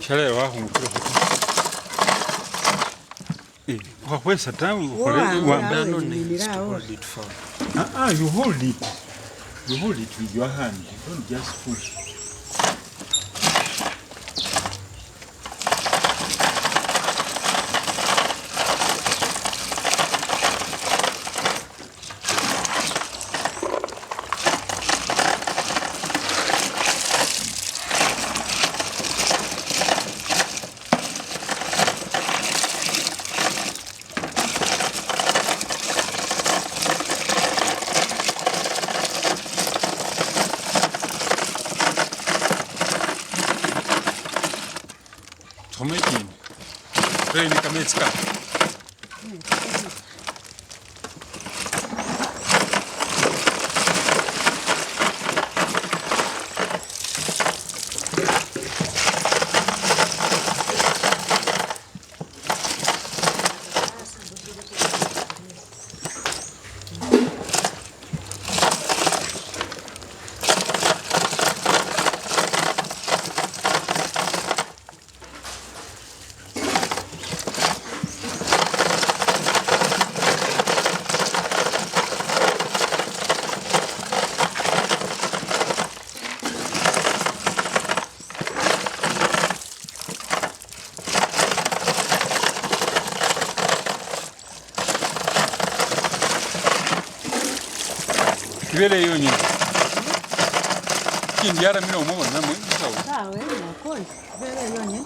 Chalewa humukuru wakwesa tamu hold it for you hold it with your hand, don't just push. Tomatin. Rain kametska. Vele yoni. Kin yara mino mo na mo. Sawa, wewe uko. Vele yoni.